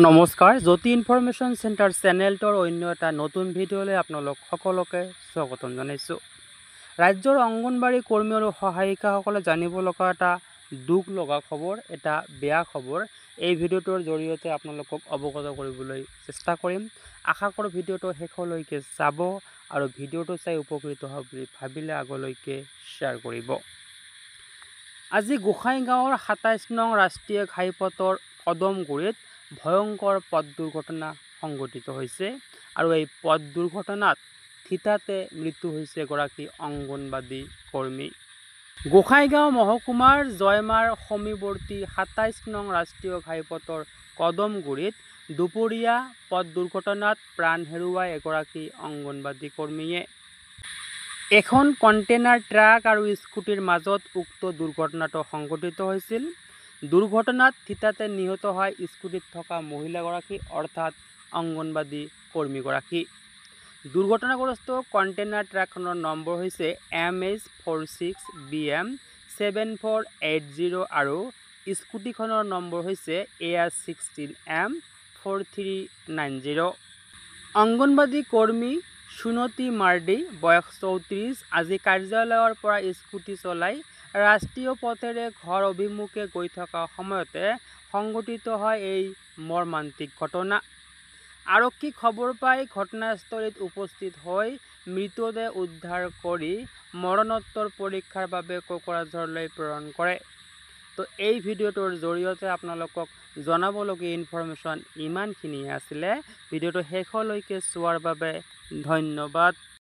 নমস্কাৰ, জ্যোতি information centre চেনেলটোৰ অন্য এটা নতুন ভিডিঅ'লৈ আপোনালোক সকলোকে স্বাগতম জনাইছোঁ। ৰাজ্যৰ অংগনবাড়ী কৰ্মী আৰু সহায়িকাসকলে জানিব লগা এটা দুখ লগা খবৰ, এটা বেয়া খবৰ এই ভিডিঅ'টোৰ জৰিয়তে আপোনালোকক অৱগত কৰিবলৈ চেষ্টা কৰিম। আশা কৰোঁ ভিডিঅ'টো শেষলৈকে চাব আৰু ভিডিঅ'টো চাই উপকৃত হ'ব বুলি ভাবিলে আগলৈকে শ্বেয়াৰ কৰিব। আজি গোসাইগাঁৱৰ ২৭ নং ৰাষ্ট্ৰীয় ঘাইপথৰ কদমগুৰিত ভয়ংকৰ পথ দুৰ্ঘটনা সংঘটিত হৈছে আৰু এই পথ দুৰ্ঘটনাত থিতাতে মৃত্যু হৈছে এগৰাকী অংগনবাদী কৰ্মী। গোসাইগাঁও মহকুমাৰ জয়মাৰ সমীপৱৰ্তী ২৭ নং ৰাষ্ট্ৰীয় ঘাইপথৰ কদমগুৰিত দুপৰীয়া পথ দুৰ্ঘটনাত প্ৰাণ হেৰুৱায় এগৰাকী অংগনবাদী কৰ্মীয়ে। এখন কণ্টেইনাৰ ট্ৰাক আৰু স্কুটিৰ মাজত উক্ত দুৰ্ঘটনাটো সংঘটিত হৈছিল। দুৰ্ঘটনাত থিতাতে নিহত হয় স্কুটিত থকা মহিলাগৰাকী অৰ্থাৎ অংগনবাদী কৰ্মীগৰাকী। দুৰ্ঘটনাগ্ৰস্ত কণ্টেইনাৰ ট্ৰাকখনৰ নম্বৰ হৈছে MH46BM7480 আৰু স্কুটিখনৰ নম্বৰ হৈছে AR16M4390। অংগনবাদী কৰ্মী সুনতি মাৰ্ডি বয়স ৩৪ আজি কাৰ্যালয়ৰ পৰা স্কুটি চলাই ৰাষ্ট্ৰীয় পথেৰে ঘৰ অভিমুখে গৈ থকা সময়তে সংঘটিত হয় এই মৰ্মান্তিক ঘটনা। আৰক্ষী খবৰ পাই ঘটনাস্থলীত উপস্থিত হৈ মৃতদেহ উদ্ধাৰ কৰি মৰণোত্তৰ পৰীক্ষাৰ বাবে কোকৰাঝাৰলৈ প্ৰেৰণ কৰে। তো এই ভিডিঅ'টোৰ জৰিয়তে আপোনালোকক জনাবলগীয়া ইনফৰমেশ্যন ইমানখিনিয়ে আছিলে। ভিডিঅ'টো শেষলৈকে চোৱাৰ বাবে ধন্যবাদ।